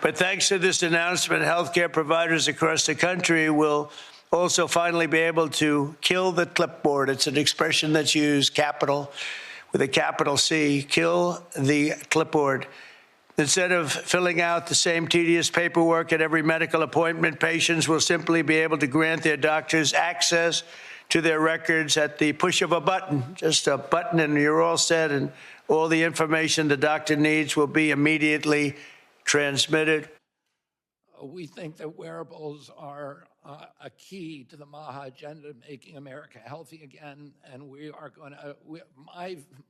But thanks to this announcement, healthcare providers across the country will also finally be able to kill the clipboard. It's an expression that's used, capital, with a capital C, kill the clipboard. Instead of filling out the same tedious paperwork at every medical appointment, patients will simply be able to grant their doctors access to their records at the push of a button, just a button, and you're all set, and all the information the doctor needs will be immediately transmitted. We think that wearables are a key to the MAHA agenda, making America healthy again, and we are going to,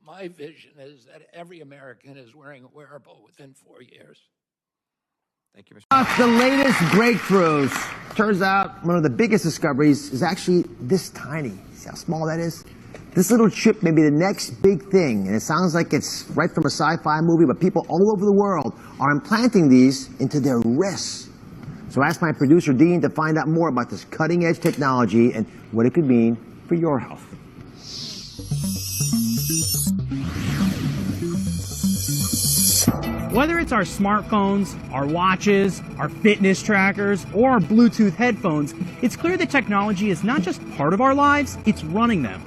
my vision is that every American is wearing a wearable within 4 years. Thank you, Mr. The latest breakthroughs. Turns out one of the biggest discoveries is actually this tiny. See how small that is? This little chip may be the next big thing, and it sounds like it's right from a sci-fi movie, but people all over the world are implanting these into their wrists. So I asked my producer, Dean, to find out more about this cutting-edge technology and what it could mean for your health. Whether it's our smartphones, our watches, our fitness trackers, or our Bluetooth headphones, it's clear that technology is not just part of our lives, it's running them.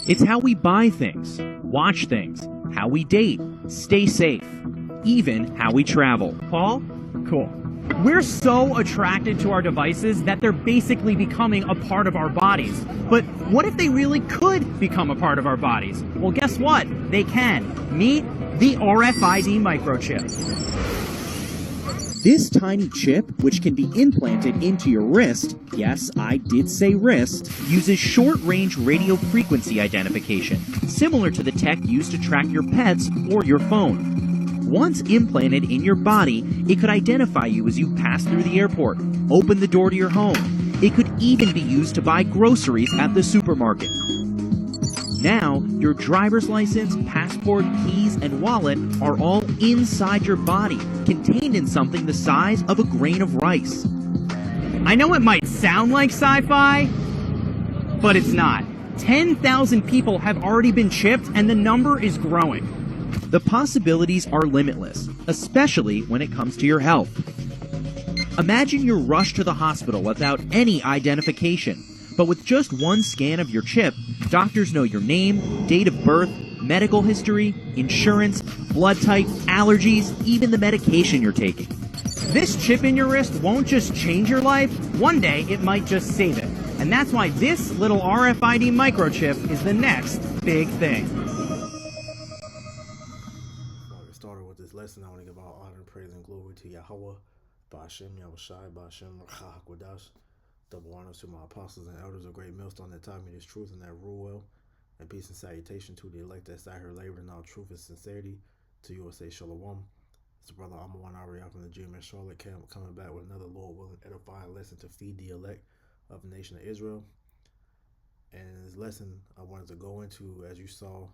It's how we buy things, watch things, how we date, stay safe, even how we travel. Paul? Cool. We're so attracted to our devices that they're basically becoming a part of our bodies. But what if they really could become a part of our bodies? Well, guess what? They can. Meet the RFID microchip. This tiny chip, which can be implanted into your wrist, yes, I did say wrist, uses short-range radio frequency identification, similar to the tech used to track your pets or your phone. Once implanted in your body, it could identify you as you pass through the airport, open the door to your home. It could even be used to buy groceries at the supermarket. Now, your driver's license, passport, keys, and wallet are all inside your body, contained in something the size of a grain of rice. I know it might sound like sci-fi, but it's not. 10,000 people have already been chipped, and the number is growing. The possibilities are limitless, especially when it comes to your health. Imagine you're rushed to the hospital without any identification, but with just one scan of your chip, doctors know your name, date of birth, medical history, insurance, blood type, allergies, even the medication you're taking. This chip in your wrist won't just change your life, one day it might just save it. And that's why this little RFID microchip is the next big thing. Lesson, I want to give all honor, praise, and glory to Yahweh, Ba'ashem, Yahushai, Ba'ashem, Rachah, Quadash. Double honors to my apostles and elders of great millstone that taught me this truth and that rule well. And peace and salutation to the elect that sat here laboring in all truth and sincerity. To you will say Shalom. It's the brother Amawan Ariel from the GMS Charlotte camp, coming back with another Lord willing edifying lesson to feed the elect of the nation of Israel. And in this lesson, I wanted to go into, as you saw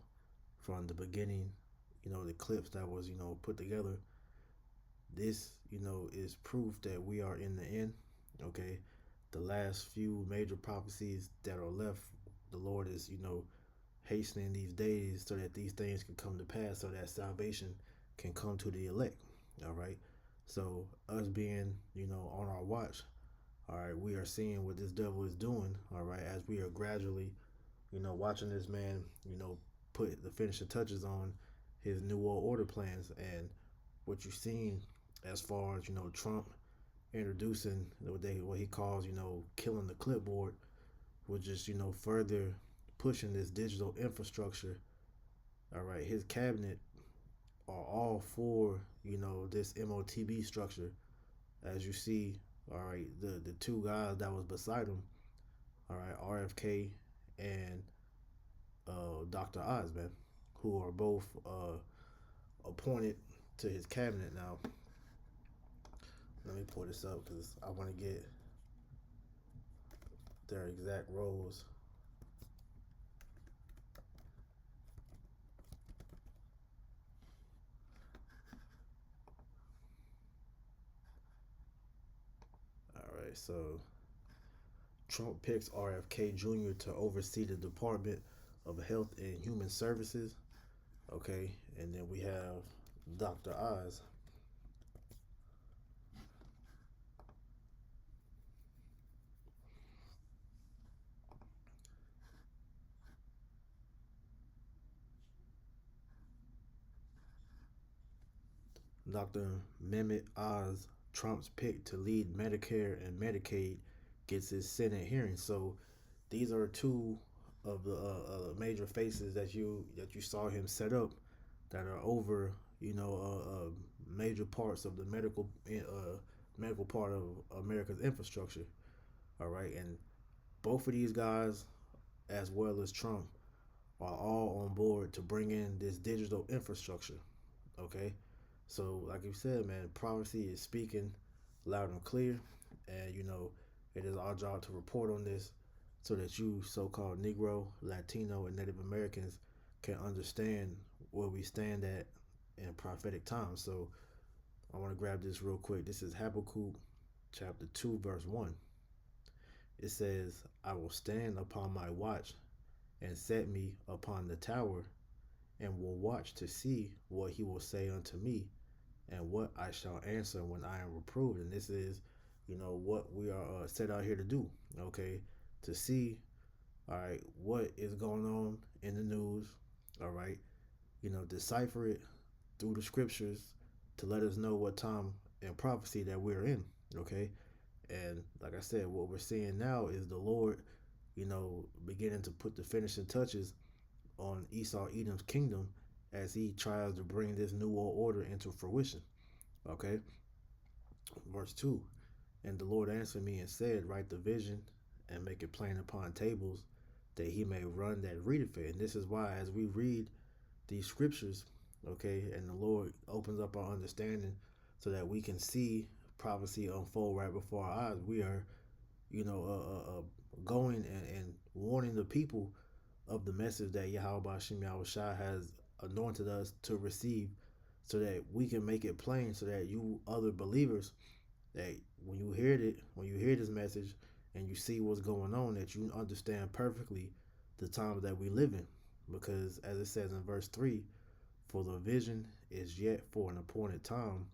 from the beginning, the clips that was, put together. This, is proof that we are in the end, okay? The last few major prophecies that are left, the Lord is, hastening these days so that these things can come to pass, so that salvation can come to the elect, all right? So us being, on our watch, all right, we are seeing what this devil is doing, all right, as we are gradually, watching this man, put the finishing touches on his New World Order plans. And what you've seen as far as, Trump introducing what he calls, killing the clipboard, was just, further pushing this digital infrastructure. All right, his cabinet are all for, this MOTB structure. As you see, all right, the two guys that was beside him, all right, RFK and Dr. Oz, man, who are both appointed to his cabinet now. Let me pull this up because I want to get their exact roles. All right, so Trump picks RFK Jr. to oversee the Department of Health and Human Services. Okay, and then we have Dr. Oz. Dr. Mehmet Oz, Trump's pick to lead Medicare and Medicaid, gets his Senate hearing. So these are two of the major faces that you saw him set up that are over major parts of the medical part of America's infrastructure. All right, and both of these guys, as well as Trump, are all on board to bring in this digital infrastructure. Okay, so like you said, man, prophecy is speaking loud and clear, and it is our job to report on this so that you, so-called Negro, Latino, and Native Americans, can understand where we stand at in prophetic times. So I want to grab this real quick. This is Habakkuk chapter 2, verse 1. It says, I will stand upon my watch and set me upon the tower, and will watch to see what he will say unto me, and what I shall answer when I am reproved. And this is, what we are set out here to do, okay? To see, all right, what is going on in the news, all right? Decipher it through the scriptures to let us know what time and prophecy that we're in, okay? And like I said, what we're seeing now is the Lord, beginning to put the finishing touches on Esau Edom's kingdom as he tries to bring this new world order into fruition. Okay? Verse 2. And the Lord answered me and said, write the vision and make it plain upon tables, that he may run that readeth it. And this is why, as we read these scriptures, okay, and the Lord opens up our understanding so that we can see prophecy unfold right before our eyes, we are, going and warning the people of the message that Yahweh Bashim Yahushua has anointed us to receive, so that we can make it plain, so that you other believers, that when you hear this message and you see what's going on, that you understand perfectly the times that we live in. Because as it says in verse 3, for the vision is yet for an appointed time,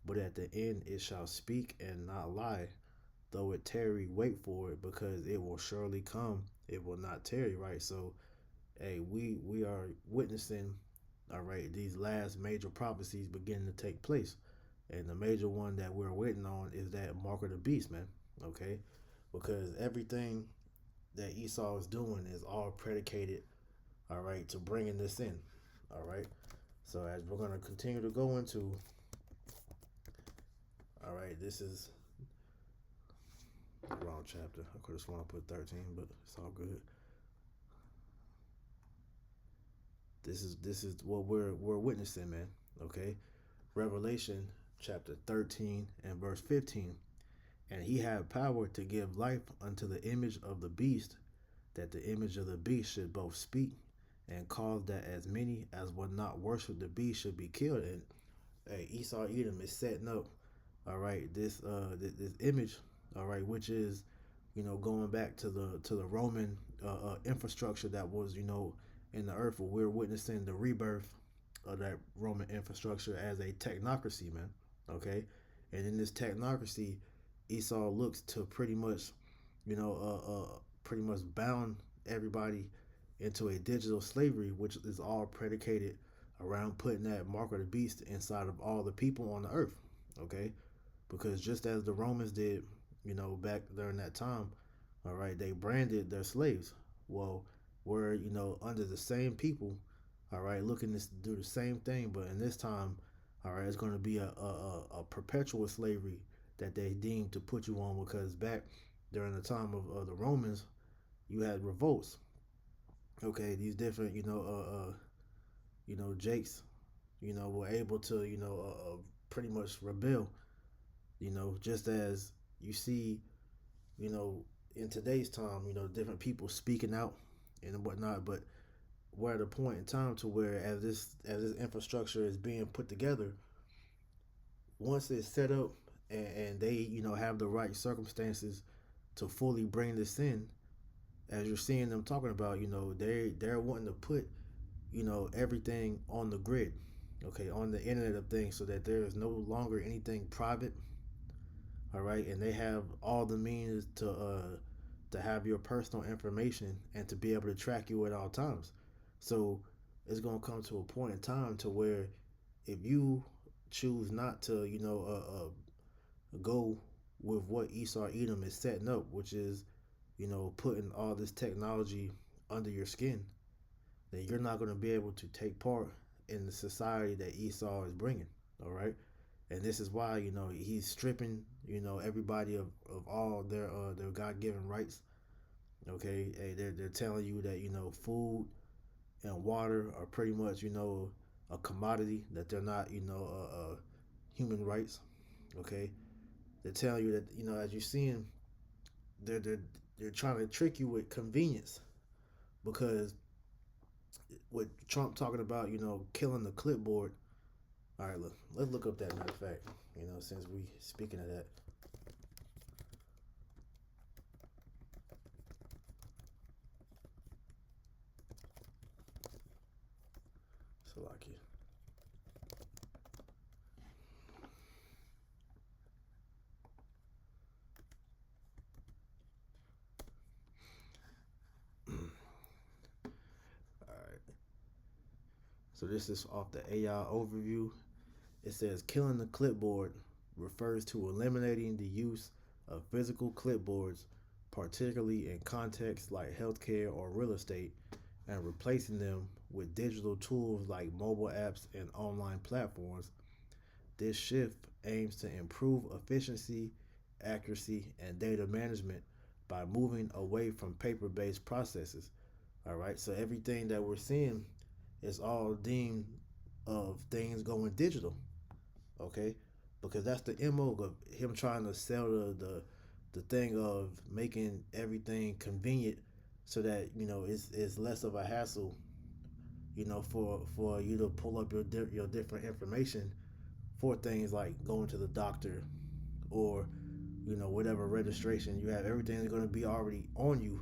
but at the end it shall speak and not lie. Though it tarry, wait for it, because it will surely come. It will not tarry, right? So, hey, we are witnessing, all right, these last major prophecies beginning to take place. And the major one that we're waiting on is that mark of the beast, man. Okay? Because everything that Esau is doing is all predicated, all right, to bringing this in. All right? So as we're going to continue to go into, all right, this is the wrong chapter. I could have sworn I put 13, but it's all good. This is what we're witnessing, man. Okay? Revelation chapter 13 and verse 15. And he had power to give life unto the image of the beast, that the image of the beast should both speak and cause that as many as would not worship the beast should be killed. And hey, Esau Edom is setting up, all right, this image, all right, which is, going back to the Roman infrastructure that was, in the earth. Where we're witnessing the rebirth of that Roman infrastructure as a technocracy, man. Okay, and in this technocracy, Esau looks to pretty much, pretty much bound everybody into a digital slavery, which is all predicated around putting that mark of the beast inside of all the people on the earth. Okay, because just as the Romans did, back during that time, all right, they branded their slaves. Well, we're, under the same people, all right, looking to do the same thing, but in this time, all right, it's going to be a perpetual slavery that they deemed to put you on, because back during the time of the Romans, you had revolts. Okay, these different, Jakes, were able to, pretty much rebel, just as you see, in today's time, different people speaking out and whatnot. But we're at a point in time to where, as this infrastructure is being put together, once it's set up and they, have the right circumstances to fully bring this in, as you're seeing them talking about, they're wanting to put, everything on the grid, okay, on the Internet of Things, so that there is no longer anything private. All right, and they have all the means to have your personal information and to be able to track you at all times. So it's gonna come to a point in time to where, if you choose not to, go with what Esau Edom is setting up, which is, putting all this technology under your skin, then you're not going to be able to take part in the society that Esau is bringing. All right. And this is why, he's stripping, everybody of all their God-given rights. Okay. Hey, they're telling you that, food and water are pretty much, a commodity, that they're not, human rights. Okay. They're telling you that, as you're seeing, they're trying to trick you with convenience, because with Trump talking about, killing the clipboard. All right, let's look up that, matter of fact, since we speaking of that. Salakia. All right. So this is off the AI overview. It says killing the clipboard refers to eliminating the use of physical clipboards, particularly in contexts like healthcare or real estate, and replacing them with digital tools like mobile apps and online platforms. This shift aims to improve efficiency, accuracy, and data management by moving away from paper based processes. All right, so everything that we're seeing is all deemed of things going digital. Okay, because that's the MO of him trying to sell the thing of making everything convenient, so that it's less of a hassle, for you to pull up your different information for things like going to the doctor, or whatever registration you have. Everything is going to be already on you,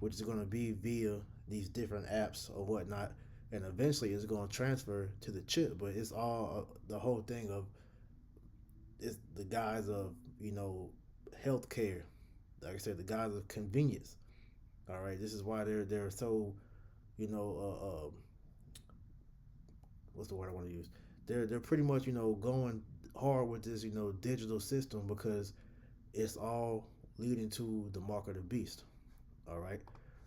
which is going to be via these different apps or whatnot, and eventually it's going to transfer to the chip. But it's all the whole thing of, it's the guise of healthcare. Like I said, the guise of convenience. All right, this is why they're so what's the word I want to use? They're pretty much going hard with this digital system, because it's all leading to the mark of the beast. All right.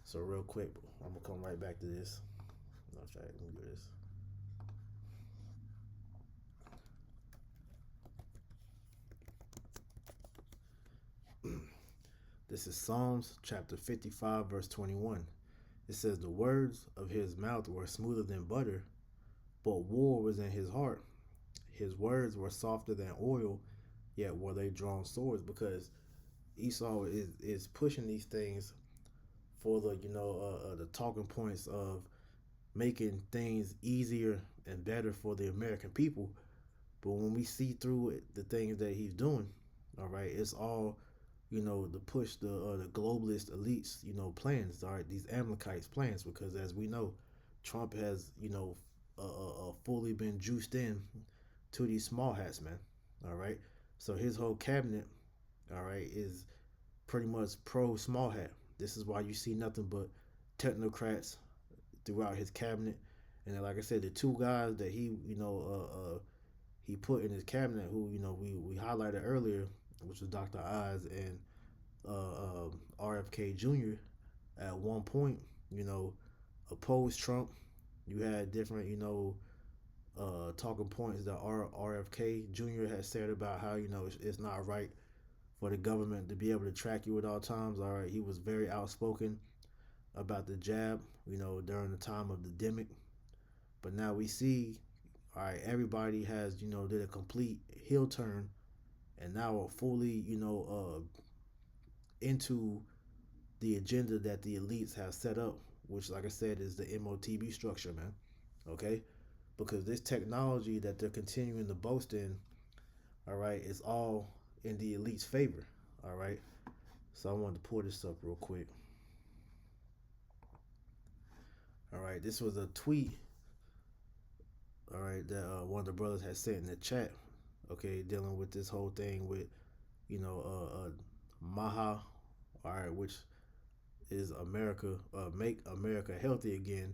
So real quick, I'm gonna come right back to this. I'll try. Let me do this. This is Psalms chapter 55, verse 21. It says, "The words of his mouth were smoother than butter, but war was in his heart. His words were softer than oil, yet were they drawn swords." Because Esau is pushing these things for the talking points of making things easier and better for the American people. But when we see through it, the things that he's doing, all right, it's all to push the globalist elites plans. All right, these Amalekites plans, because as we know, Trump has fully been juiced in to these small hats, man. All right, so his whole cabinet, all right, is pretty much pro small hat. This is why you see nothing but technocrats throughout his cabinet. And then, like I said, the two guys that he put in his cabinet, who we highlighted earlier, which was Dr. Oz and RFK Jr. At one point, opposed Trump. You had different talking points that RFK Jr. has said about how it's not right for the government to be able to track you at all times. All right, he was very outspoken about the jab, during the time of the demic. But now we see, all right, everybody has, did a complete heel turn, and now are fully, into the agenda that the elites have set up, which, like I said, is the MOTB structure, man. Okay? Because this technology that they're continuing to boast in, all right, is all in the elite's favor. All right? So I wanted to pull this up real quick. All right, this was a tweet, all right, that one of the brothers had sent in the chat, okay, dealing with this whole thing with, Maha, all right, which is America, Make America Healthy Again,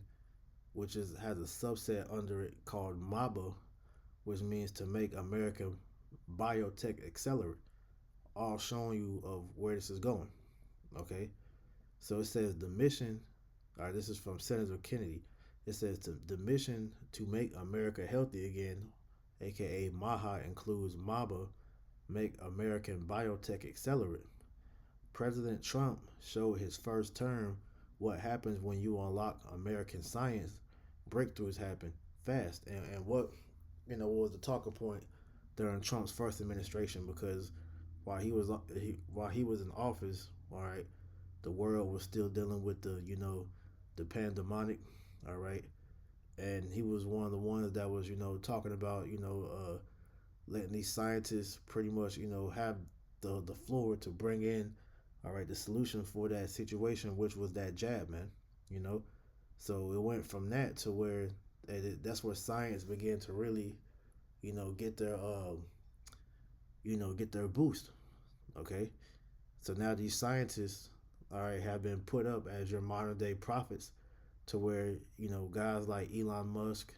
which has a subset under it called MABA, which means to make America biotech accelerate, all showing you of where this is going. Okay, so it says the mission. All right, this is from Senator Kennedy. It says the mission to make America healthy again, aka MAHA, includes MABA, make American biotech accelerate. President Trump showed his first term what happens when you unlock American science. Breakthroughs happen fast, and what was the talking point during Trump's first administration? Because while he was in office, all right, the world was still dealing with the pandemonic, all right, and he was one of the ones that was talking about letting these scientists pretty much have the floor to bring in, all right, the solution for that situation, which was that jab, man. You know, so it went from that to where that's where science began to really get their get their boost. Okay, so now these scientists, all right, have been put up as your modern day prophets, to where guys like Elon Musk,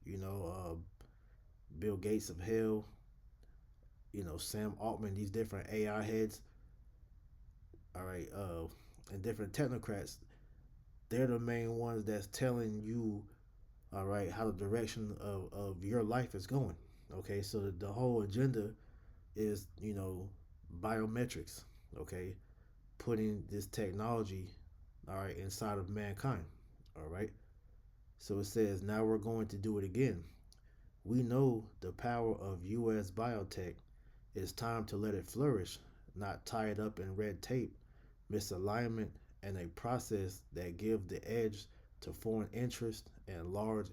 you know, Bill Gates of hell, Sam Altman, these different AI heads, all right, and different technocrats. They're the main ones that's telling you, all right, how the direction of your life is going. Okay, so the whole agenda is biometrics. Okay, putting this technology, all right, inside of mankind. All right, so it says now we're going to do it again. We know the power of U.S. biotech. It's time to let it flourish, not tie it up in red tape, misalignment, and a process that gives the edge to foreign interest and large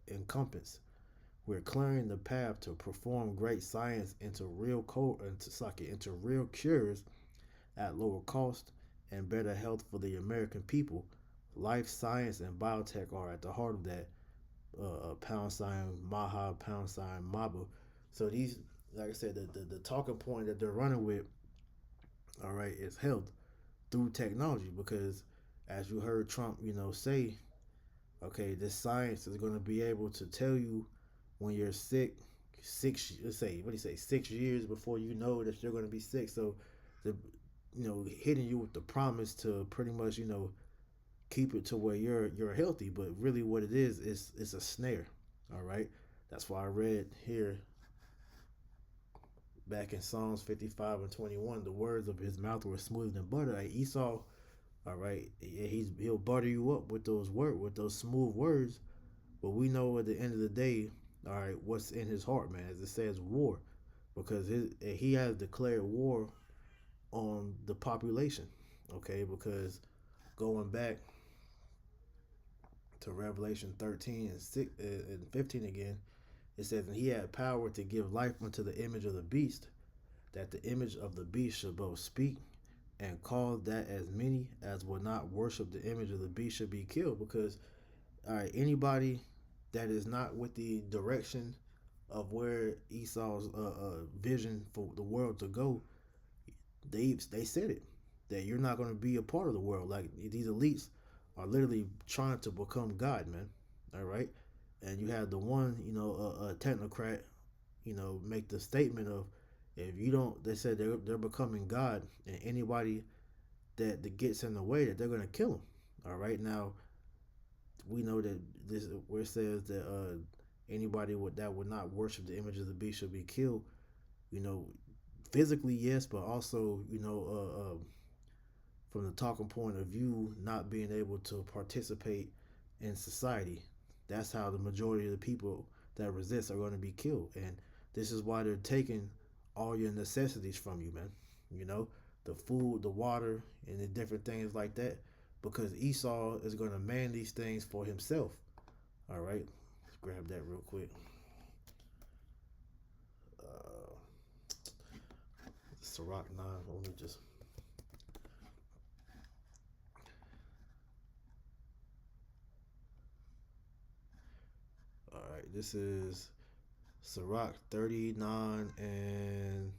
incumbents. We're clearing the path to perform great science into real cures at lower cost and better health for the American people. Life science and biotech are at the heart of that. Pound sign Maha, pound sign Maba. So these, like I said, the talking point that they're running with, all right, is health through technology. Because as you heard Trump, say, okay, this science is going to be able to tell you when you're sick. Let's say, what do you say, 6 years before you know that you're going to be sick. So, the hitting you with the promise to pretty much keep it to where you're healthy, but really what it is it's a snare. All right, that's why I read here back in Psalms 55 and 21, the words of his mouth were smoother than butter. Like Esau, all right, he'll butter you up with those smooth words, but we know at the end of the day, all right, what's in his heart, man. As it says, war, because he has declared war on the population. Okay, because going back to Revelation 13 and 15 again, it says, and he had power to give life unto the image of the beast, that the image of the beast should both speak and cause that as many as will not worship the image of the beast should be killed. Because, all right, anybody that is not with the direction of where Esau's vision for the world to go, they said it, that you're not going to be a part of the world. Like these elites are literally trying to become God, man. All right, and you have the one, a technocrat, make the statement of, if you don't, they said they're becoming God, and anybody that gets in the way, that they're going to kill them. All right, now we know that this where it says that anybody that would not worship the image of the beast should be killed. You know, physically yes, but also from the talking point of view, not being able to participate in society. That's how the majority of the people that resist are going to be killed. And this is why they're taking all your necessities from you, man. The food, the water, and the different things like that. Because Esau is going to man these things for himself. All right, let's grab that real quick. Sirach 9, let me just. All right, this is Sirach 39 and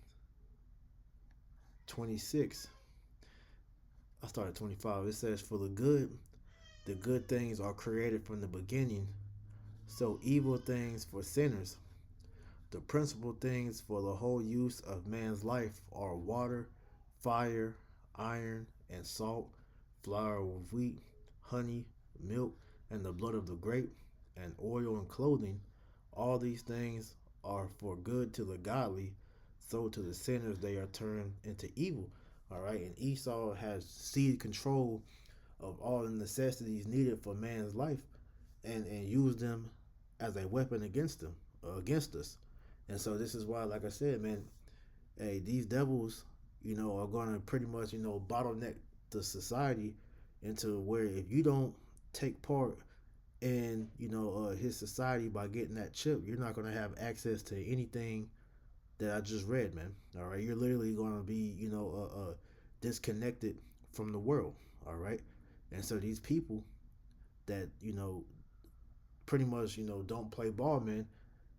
26. I started 25. It says, for the good things are created from the beginning, so evil things for sinners. The principal things for the whole use of man's life are water, fire, iron, and salt, flour of wheat, honey, milk, and the blood of the grape, and oil and clothing. All these things are for good to the godly, so to the sinners they are turned into evil. All right, and Esau has seized control of all the necessities needed for man's life, and used them as a weapon against us. And so this is why, like I said, man, hey, these devils, are going to pretty much, bottleneck the society into where if you don't take part in, his society by getting that chip, you're not going to have access to anything that I just read, man. All right, you're literally going to be, disconnected from the world. All right, and so these people that pretty much don't play ball, man,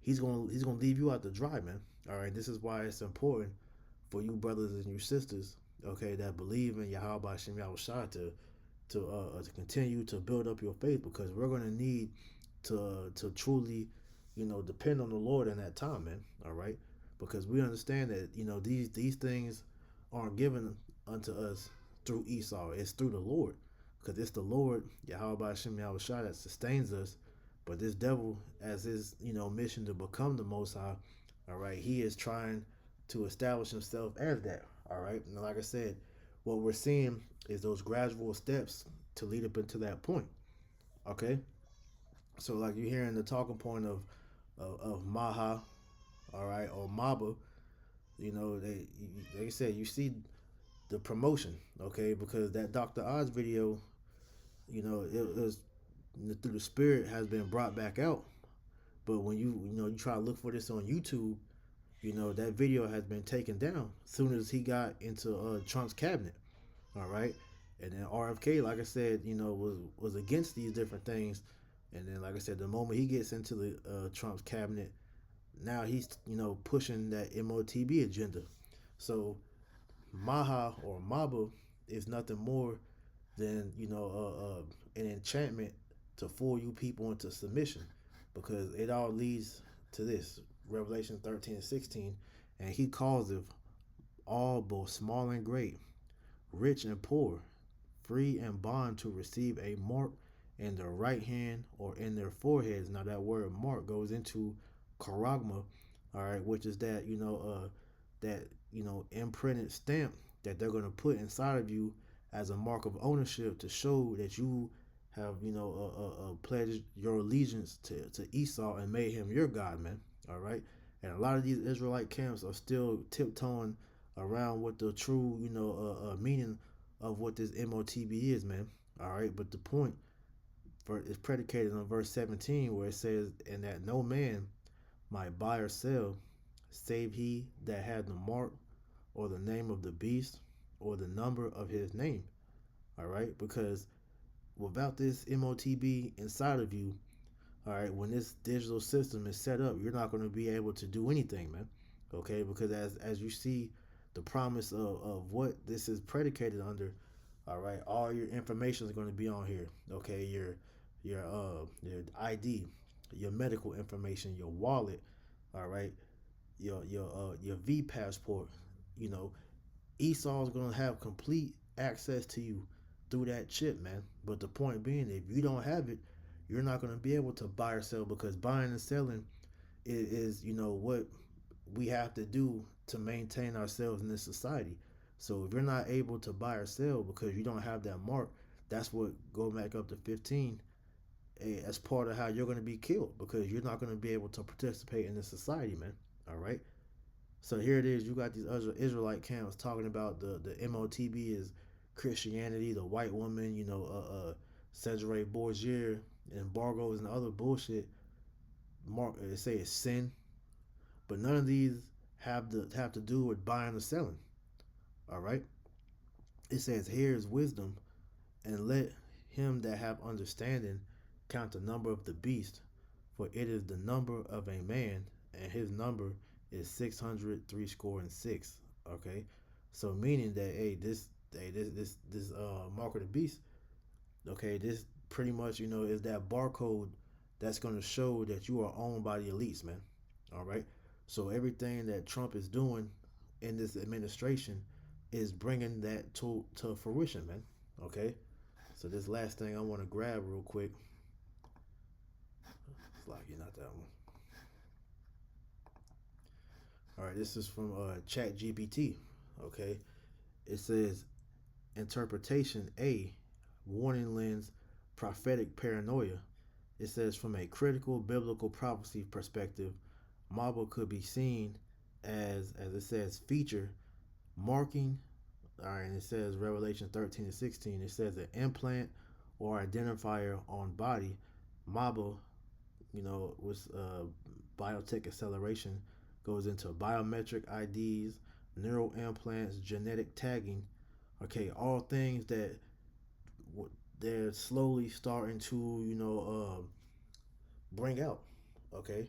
he's gonna leave you out to dry, man. All right, this is why it's important for you brothers and you sisters, okay, that believe in Yahweh Shem Yahushua to continue to build up your faith, because we're gonna need to truly, depend on the Lord in that time, man. All right, because we understand that these things aren't given unto us through Esau. It's through the Lord, because it's the Lord Yahweh Hashem Yahushua that sustains us. But this devil, as his mission to become the Most High, all right, he is trying to establish himself as that. All right, and like I said, what we're seeing is those gradual steps to lead up into that point. Okay, so like you're hearing the talking point of Maha, all right, or Maba. They said you see the promotion, okay, because that Dr. Oz video, it was through the spirit has been brought back out. But when you try to look for this on YouTube, that video has been taken down as soon as he got into Trump's cabinet. All right, and then RFK, like I said, was against these different things, and then like I said, the moment he gets into the Trump's cabinet, now he's pushing that MOTB agenda. So Maha or Maba is nothing more than an enchantment to fool you people into submission, because it all leads to this Revelation 13:16, and he calleth all, both small and great, rich and poor, free and bond, to receive a mark in their right hand or in their foreheads. Now that word mark goes into charagma, all right, which is that that imprinted stamp that they're going to put inside of you as a mark of ownership to show that you have pledged your allegiance to Esau and made him your God, man. All right, and a lot of these Israelite camps are still tiptoeing around what the true meaning of what this MOTB is, man. All right, but the point is predicated on verse 17, where it says, "And that no man might buy or sell, save he that had the mark, or the name of the beast, or the number of his name." All right, because without this MOTB inside of you, all right, when this digital system is set up, you're not going to be able to do anything, man. Okay, because as you see the promise of what this is predicated under, all right, all your information is going to be on here. Okay, your ID, your medical information, your wallet, all right, your V passport. Esau's gonna have complete access to you through that chip, man. But the point being, if you don't have it, you're not gonna be able to buy or sell, because buying and selling is what we have to do to maintain ourselves in this society. So if you're not able to buy or sell because you don't have that mark, that's what go back up to 15 as part of how you're going to be killed, because you're not going to be able to participate in this society, man. All right. So here it is. You got these other Israelite camps talking about the MOTB is Christianity, the white woman, Cesare Borgia, embargoes and other bullshit. They say it's sin, but none of these have to do with buying or selling. All right. It says, "Here is wisdom, and let him that have understanding count the number of the beast, for it is the number of a man, and his number is 600 score and six." Okay, so meaning that this mark of the beast. Okay, this pretty much is that barcode that's going to show that you are owned by the elites, man. All right, So everything that Trump is doing in this administration is bringing that to fruition, man. Okay. So this last thing I want to grab real quick. It's like you're not that one. All right, this is from Chat GPT. Okay, it says interpretation A, warning lens, prophetic paranoia. It says from a critical biblical prophecy perspective, Maba could be seen as it says, feature marking. All right, and it says Revelation 13 and 16. It says an implant or identifier on body. Maba, with biotech acceleration, goes into biometric IDs, neural implants, genetic tagging. Okay, all things that they're slowly starting to, bring out. Okay,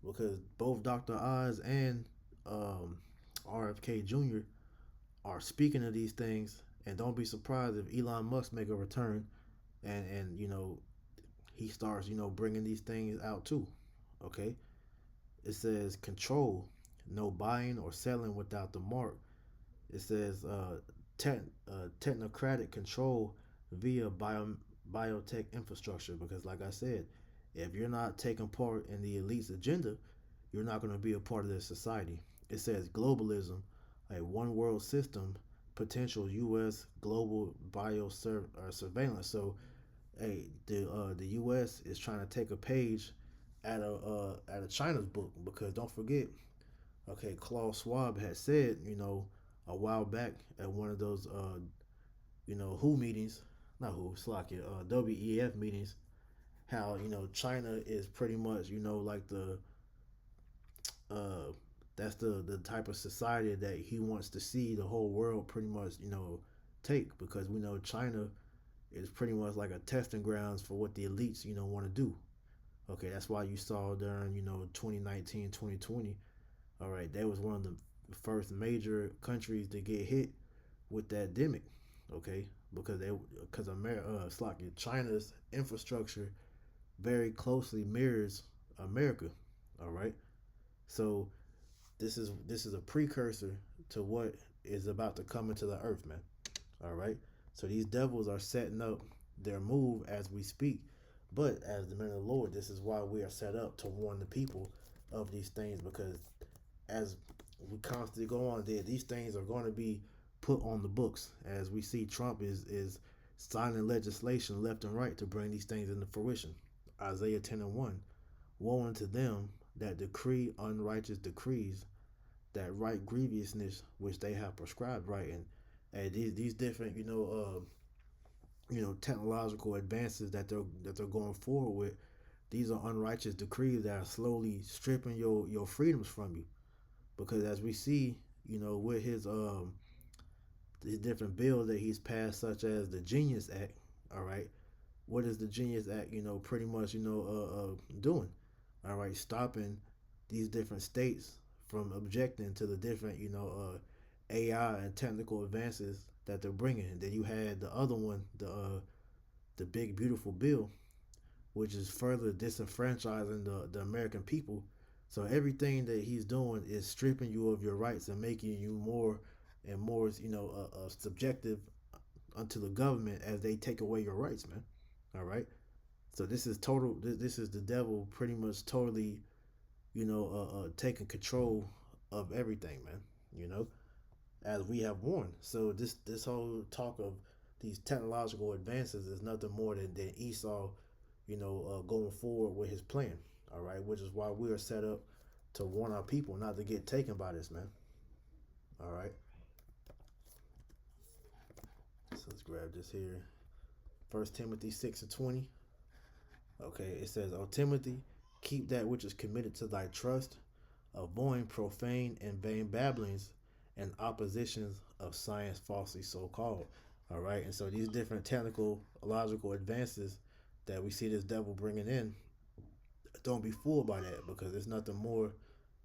because both Dr. Oz and RFK Jr. are speaking of these things, and don't be surprised if Elon Musk make a return, and he starts bringing these things out too. Okay, it says control, no buying or selling without the mark. It says technocratic control via biotech infrastructure, because like I said, if you're not taking part in the elite's agenda, you're not going to be a part of this society. It says globalism, a one world system, potential U.S. global surveillance. So, hey, the U.S. is trying to take a page out of China's book, because don't forget, okay, Klaus Schwab had said, a while back at one of those, WHO meetings, not WHO, Slocky, WEF meetings, how China is pretty much like the that's the type of society that he wants to see the whole world pretty much take, because we know China is pretty much like a testing grounds for what the elites want to do. Okay, that's why you saw during 2019, 2020. All right, that was one of the first major countries to get hit with that demic. Okay, because China's infrastructure very closely mirrors America. All right, so this is a precursor to what is about to come into the earth, man. All right, so these devils are setting up their move as we speak. But as the men of the Lord, this is why we are set up to warn the people of these things, because as we constantly go on there, these things are going to be put on the books. As we see, Trump is signing legislation left and right to bring these things into fruition. Isaiah 10 and 1. Woe unto them that decree unrighteous decrees, that right grievousness which they have prescribed right. And these different technological advances that they're going forward with, these are unrighteous decrees that are slowly stripping your freedoms from you. Because as we see, with his different bills that he's passed, such as the Genius Act. All right, what is the Genius Act? Pretty much doing. All right, stopping these different states from objecting to the different AI and technical advances that they're bringing. And then you had the other one, the big beautiful bill, which is further disenfranchising the American people. So everything that he's doing is stripping you of your rights and making you more and more, subjective unto the government as they take away your rights, man. All right. So this is total. This is the devil pretty much totally, taking control of everything, man. As we have warned. So this whole talk of these technological advances is nothing more than Esau, going forward with his plan. All right, which is why we are set up to warn our people not to get taken by this, man. All right. So let's grab this here. 1 Timothy 6 and 20. Okay, it says, "O Timothy, keep that which is committed to thy trust, avoiding profane and vain babblings and oppositions of science falsely so called." All right, and so these different technical, logical advances that we see this devil bringing in, don't be fooled by that, because it's nothing more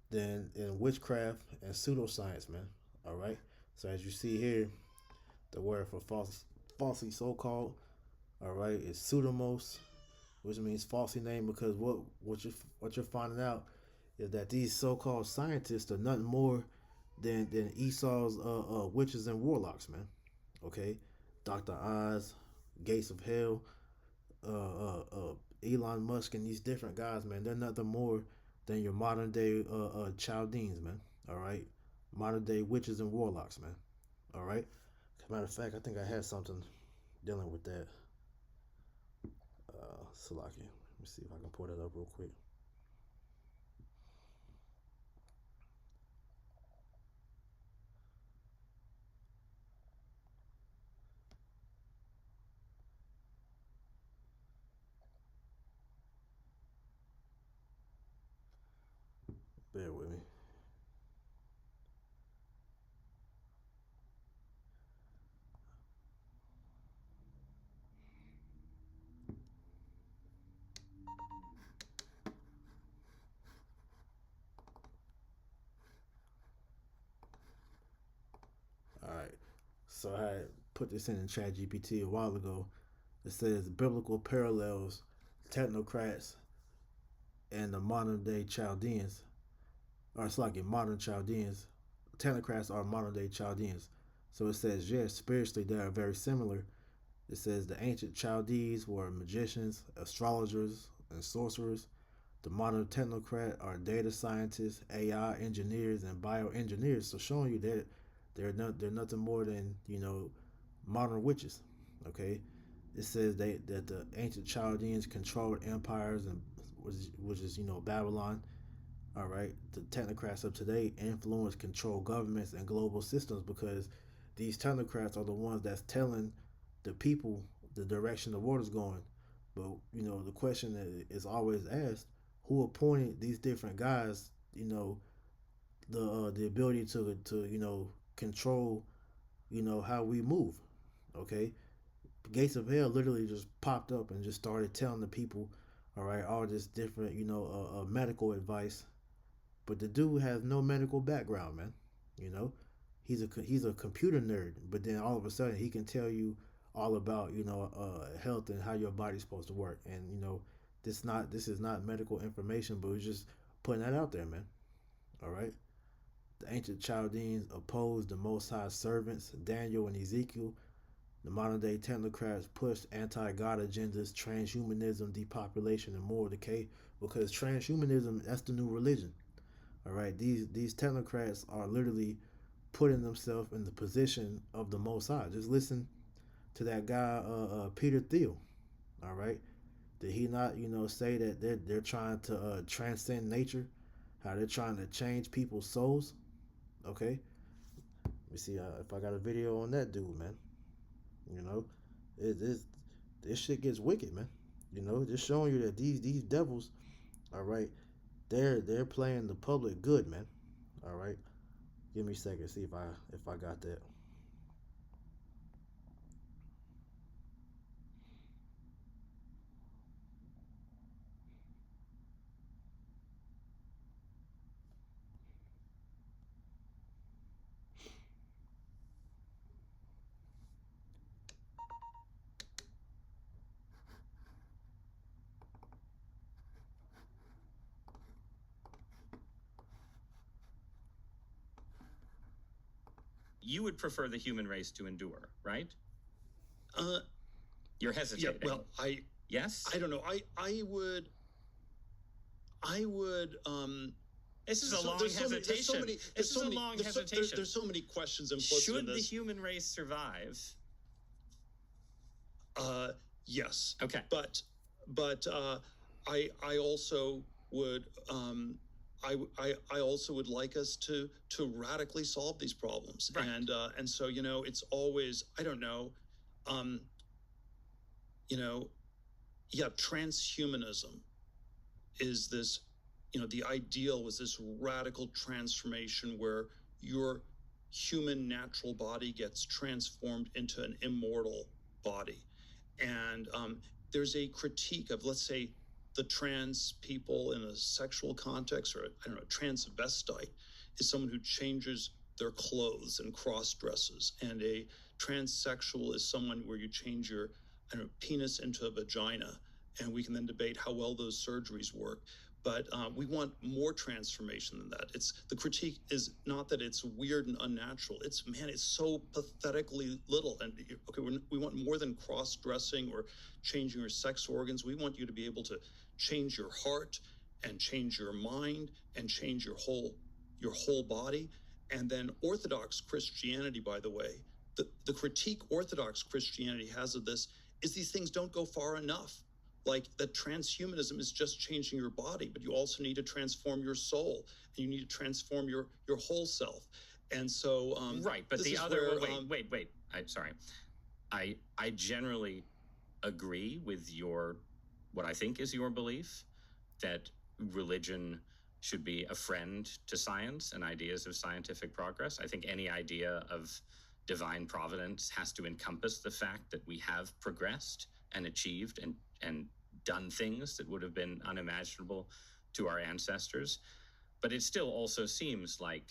than in witchcraft and pseudoscience, man. All right, so as you see here, the word for falsely so called, all right, is pseudomos, which means falsely named, because what you're finding out is that these so-called scientists are nothing more than Esau's witches and warlocks, man. Okay, Dr. Oz, Gates of Hell, Elon Musk, and these different guys, man. They're nothing more than your modern day Chaldeans, man. All right, modern day witches and warlocks, man. All right. Matter of fact, I think I had something dealing with that. Salaki. Let me see if I can pull that up real quick. Bear with me. All right. So I had put this in Chat GPT a while ago. It says biblical parallels, technocrats, and the modern day Chaldeans. Or it's like in modern Chaldeans. Technocrats are modern day Chaldeans. So it says, yes, spiritually they are very similar. It says the ancient Chaldees were magicians, astrologers, and sorcerers. The modern technocrat are data scientists, AI engineers, and bioengineers. So showing you that they're nothing more than modern witches. Okay, it says that the ancient Chaldeans controlled empires and which is Babylon. All right, the technocrats of today influence, control governments and global systems because these technocrats are the ones that's telling the people the direction the world is going. But the question that is always asked: who appointed these different guys? The ability to control how we move. Okay, Gates of Hell literally just popped up and just started telling the people, all right, all this different medical advice. But the dude has no medical background, man. You know, he's a computer nerd. But then all of a sudden he can tell you all about health and how your body's supposed to work. And this is not medical information, but we're just putting that out there, man. All right. The ancient Chaldeans opposed the Most High servants, Daniel and Ezekiel. The modern day technocrats pushed anti God agendas, transhumanism, depopulation, and moral decay because transhumanism, that's the new religion. All right, these technocrats are literally putting themselves in the position of the Most High. Just listen to that guy, Peter Thiel. All right, did he not, say that they're trying to transcend nature? How they're trying to change people's souls? Okay, let me see if I got a video on that dude, man. You know, this shit gets wicked, man. Just showing you that these devils, all right, they're playing the public good, man. All right. Give me a second, see if I got that. You would prefer the human race to endure, right? You're hesitating. Yeah, well, yes? I don't know. I would This is a long hesitation. This is a long hesitation. There's so many questions implicit in this. Should the human race survive? Yes. Okay. But I also would I also would like us to radically solve these problems. Right. And so it's always, I don't know, transhumanism is this, the ideal was this radical transformation where your human natural body gets transformed into an immortal body. And there's a critique of, let's say, the trans people in a sexual context, or I don't know, transvestite is someone who changes their clothes and cross dresses, and a transsexual is someone where you change your penis into a vagina, and we can then debate how well those surgeries work. But we want more transformation than that. The critique is not that it's weird and unnatural. It's, man, it's so pathetically little. And okay, we want more than cross-dressing or changing your sex organs. We want you to be able to change your heart and change your mind and change your whole body. And then Orthodox Christianity, by the way, the critique Orthodox Christianity has of this is these things don't go far enough. Like that transhumanism is just changing your body, but you also need to transform your soul, and you need to transform your whole self. And so, right. But the other wait. I generally agree with what I think is your belief that religion should be a friend to science and ideas of scientific progress. I think any idea of divine providence has to encompass the fact that we have progressed and achieved and done things that would have been unimaginable to our ancestors. But it still also seems like,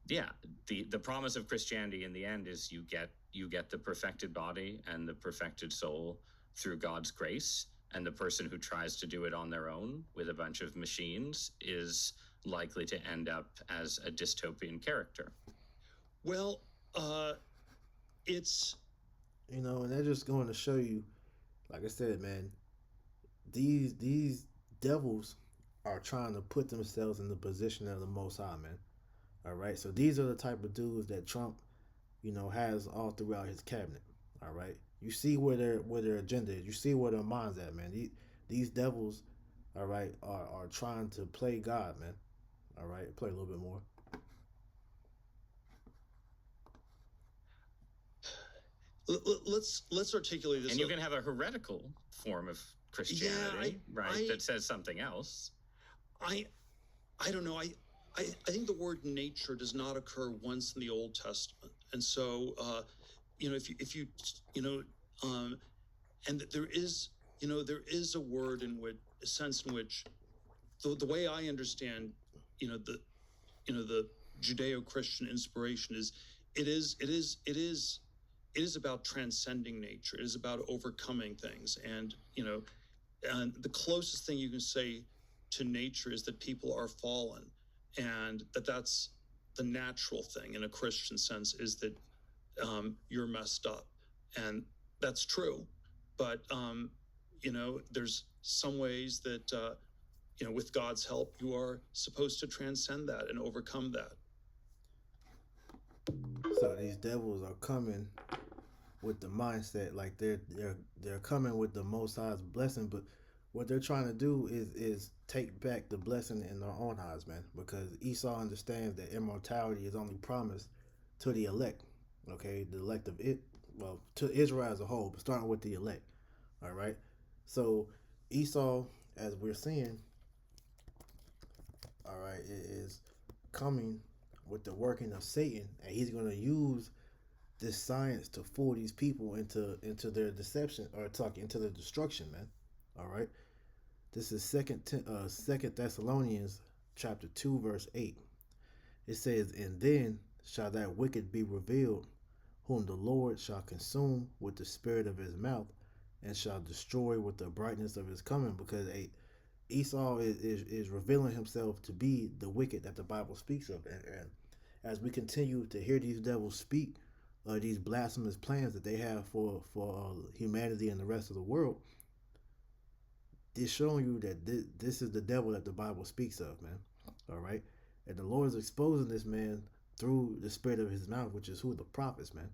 yeah, the promise of Christianity in the end is you get the perfected body and the perfected soul through God's grace. And the person who tries to do it on their own with a bunch of machines is likely to end up as a dystopian character. Well, it's... and they're just going to show you, like I said, man, these devils are trying to put themselves in the position of the Most High, man. All right, so these are the type of dudes that Trump, has all throughout his cabinet. All right, you see where their agenda is. You see where their minds at, man. These devils, all right, are trying to play God, man. All right, play a little bit more. Let's articulate this. And you can have a heretical form of Christianity, that says something else. I don't know. I think the word nature does not occur once in the Old Testament, and so if you and there is a word in which a sense in which the way I understand the Judeo-Christian inspiration is it is about transcending nature. It is about overcoming things, and and the closest thing you can say to nature is that people are fallen, and that's the natural thing in a Christian sense is that you're messed up, and that's true. But there's some ways that with God's help, you are supposed to transcend that and overcome that. So these devils are coming with the mindset like they're coming with the Most High's blessing, but what they're trying to do is take back the blessing in their own eyes, man. Because Esau understands that immortality is only promised to the elect. Okay, the elect of it, well, to Israel as a whole, but starting with the elect. All right. So Esau, as we're seeing, all right, is coming with the working of Satan, and he's going to use this science to fool these people into their deception, or into their destruction, man. All right, this is Second Thessalonians chapter 2 verse 8. It says, "And then shall that wicked be revealed, whom the Lord shall consume with the spirit of his mouth, and shall destroy with the brightness of his coming." Because Esau is revealing himself to be the wicked that the Bible speaks of, and as we continue to hear these devils speak these blasphemous plans that they have for humanity and the rest of the world, it's showing you that this is the devil that the Bible speaks of, man. All right, and the Lord is exposing this man through the spirit of his mouth, which is who? The prophets, man.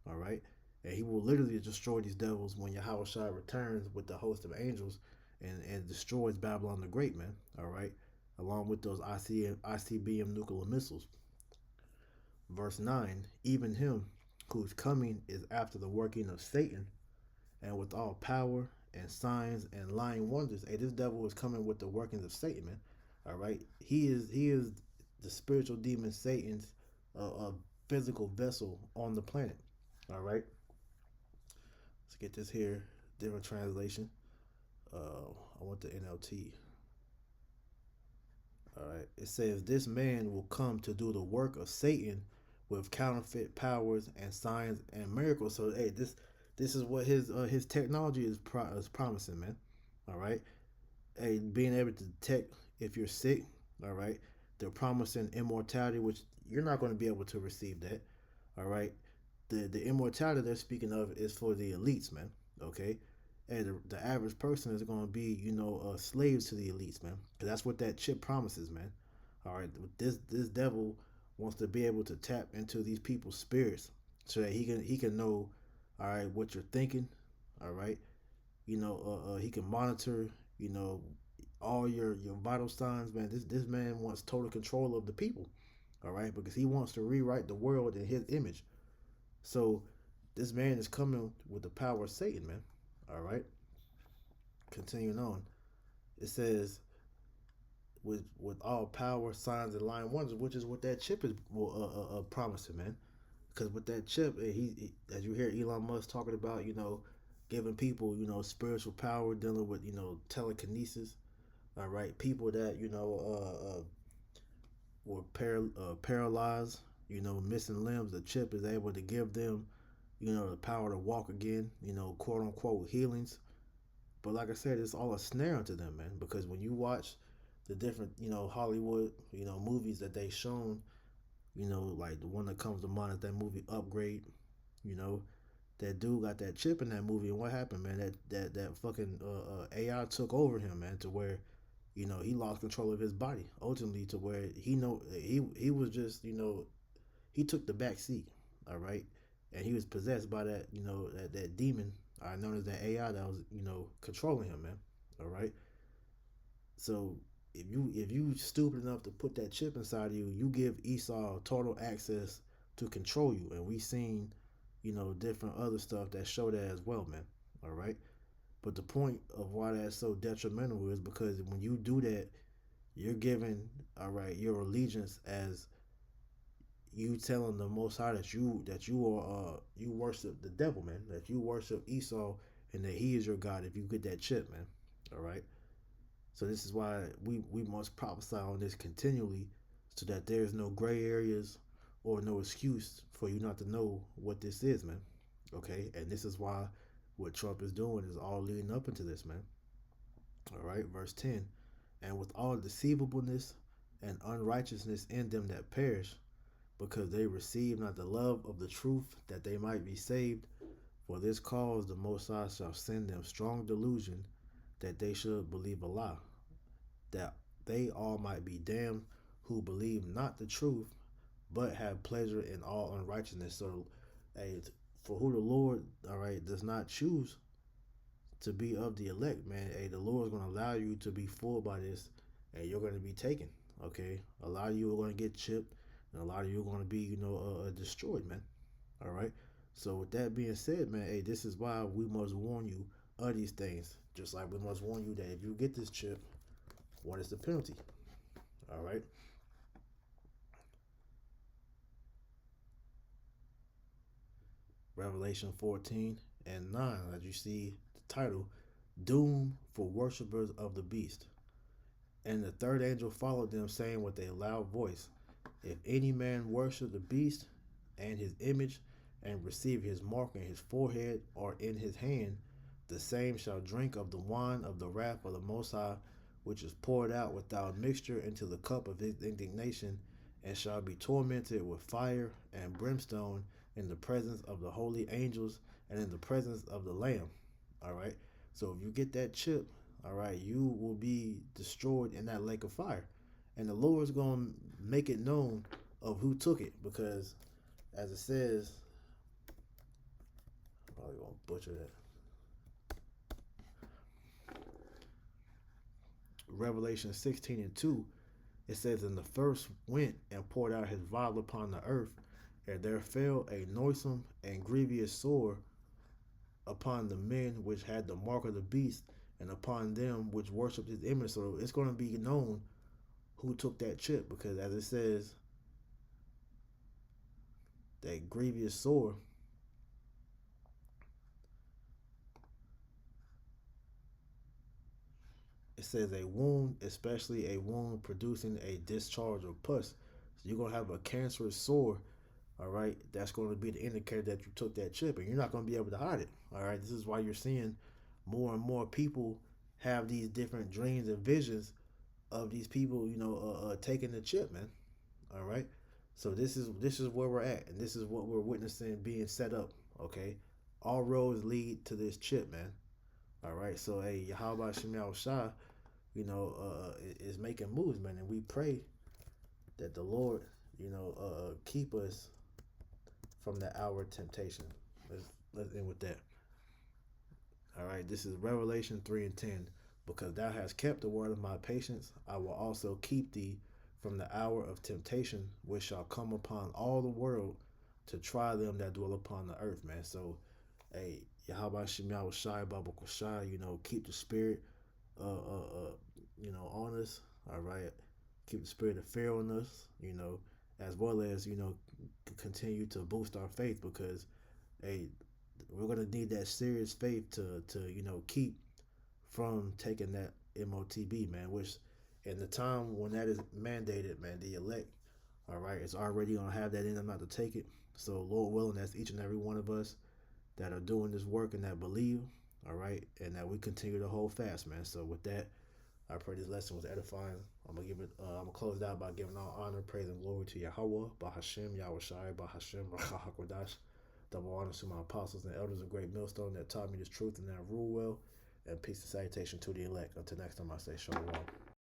All right, and he will literally destroy these devils when Yahushua returns with the host of angels and destroys Babylon the Great, man. All right, along with those ICBM nuclear missiles. Verse 9, "Even him whose coming is after the working of Satan, and with all power and signs and lying wonders." Hey, this devil is coming with the workings of Satan, man. All right, he is the spiritual demon Satan's physical vessel on the planet. All right, let's get this here, different translation. I want the NLT. All right, it says, "This man will come to do the work of Satan with counterfeit powers and signs and miracles." So hey, this is what his technology is promising, man. All right, being able to detect if you're sick. All right, they're promising immortality, which you're not going to be able to receive that. All right, the immortality they're speaking of is for the elites, man. Okay, and the average person is going to be, slaves to the elites, man. Because that's what that chip promises, man. All right, this devil wants to be able to tap into these people's spirits so that he can know, all right, what you're thinking. All right, he can monitor, you know, all your vital signs, man. This man wants total control of the people, all right, because he wants to rewrite the world in his image. So this man is coming with the power of Satan, man. All right. Continuing on, it says with all power, signs, and lying wonders, which is what that chip is promising, man. Because with that chip, as you hear Elon Musk talking about, giving people, spiritual power, dealing with, telekinesis. All right, people that were paralyzed, missing limbs. The chip is able to give them, the power to walk again. Quote unquote healings. But like I said, it's all a snare unto them, man. Because when you watch the different, Hollywood, movies that they shown, like the one that comes to mind is that movie Upgrade. You know, that dude got that chip in that movie, and what happened, man? That fucking AI took over him, man, to where, he lost control of his body, ultimately to where he was just, he took the back seat, all right, and he was possessed by that, that demon, known as that AI that was, controlling him, man, all right. So if you stupid enough to put that chip inside of you, you give Esau total access to control you, and we seen, different other stuff that show that as well, man. All right. But the point of why that's so detrimental is because when you do that, you're giving, all right, your allegiance as you telling the Most High that you are you worship the devil, man. That you worship Esau and that he is your God. If you get that chip, man. All right. So this is why we must prophesy on this continually, so that there's no gray areas or no excuse for you not to know what this is, man. Okay, and this is why what Trump is doing is all leading up into this, man. All right, verse 10. And with all deceivableness and unrighteousness in them that perish, because they receive not the love of the truth, that they might be saved. For this cause the Most High shall send them strong delusion, that they should believe a lie, that they all might be damned who believe not the truth, but have pleasure in all unrighteousness. So, hey, for who the Lord, all right, does not choose to be of the elect, man, hey, the Lord is going to allow you to be fooled by this, and you're going to be taken, okay? A lot of you are going to get chipped, and a lot of you are going to be, destroyed, man, all right? So with that being said, man, hey, this is why we must warn you of these things, just like we must warn you that if you get this chip, what is the penalty? All right. Revelation 14 and 9, as you see the title, Doom for Worshippers of the Beast. And the third angel followed them, saying with a loud voice, if any man worship the beast and his image, and receive his mark in his forehead or in his hand, the same shall drink of the wine of the wrath of the Most High, which is poured out without mixture into the cup of his indignation, and shall be tormented with fire and brimstone in the presence of the holy angels and in the presence of the Lamb. All right. So if you get that chip, all right, you will be destroyed in that lake of fire. And the Lord's going to make it known of who took it, because as it says, I'm probably going to butcher that. Revelation 16 and 2, it says, and the first went and poured out his vial upon the earth, and there fell a noisome and grievous sore upon the men which had the mark of the beast, and upon them which worshipped his image. So it's going to be known who took that chip, because as it says, that grievous sore, it says a wound, especially a wound producing a discharge of pus. So you're going to have a cancerous sore, all right? That's going to be the indicator that you took that chip, and you're not going to be able to hide it, all right? This is why you're seeing more and more people have these different dreams and visions of these people, taking the chip, man. All right. So this is where we're at, and this is what we're witnessing being set up. Okay, all roads lead to this chip, man. All right. So hey, Yahweh Shemel Shah, is making moves, man, and we pray that the Lord, keep us from the hour of temptation. Let's end with that. All right. This is Revelation 3:10. Because thou hast kept the word of my patience, I will also keep thee from the hour of temptation, which shall come upon all the world to try them that dwell upon the earth, man. So, hey, Yahweh Shemyaw Shai Baba Shai, keep the spirit, on us. All right, keep the spirit of fear on us, as well as continue to boost our faith, because hey, we're gonna need that serious faith to keep from taking that MOTB, man, which in the time when that is mandated, man, the elect, all right, is already going to have that in them not to take it. So, Lord willing, that's each and every one of us that are doing this work and that believe, all right, and that we continue to hold fast, man. So, with that, I pray this lesson was edifying. I'm gonna close it out by giving all honor, praise, and glory to Yahweh, Bahashem, Yahushai, Bahashem, Rachahakwadash. Double honor to my apostles and elders of Great Millstone that taught me this truth and that rule well. And peace and salutation to the elect. Until next time, I say shalom.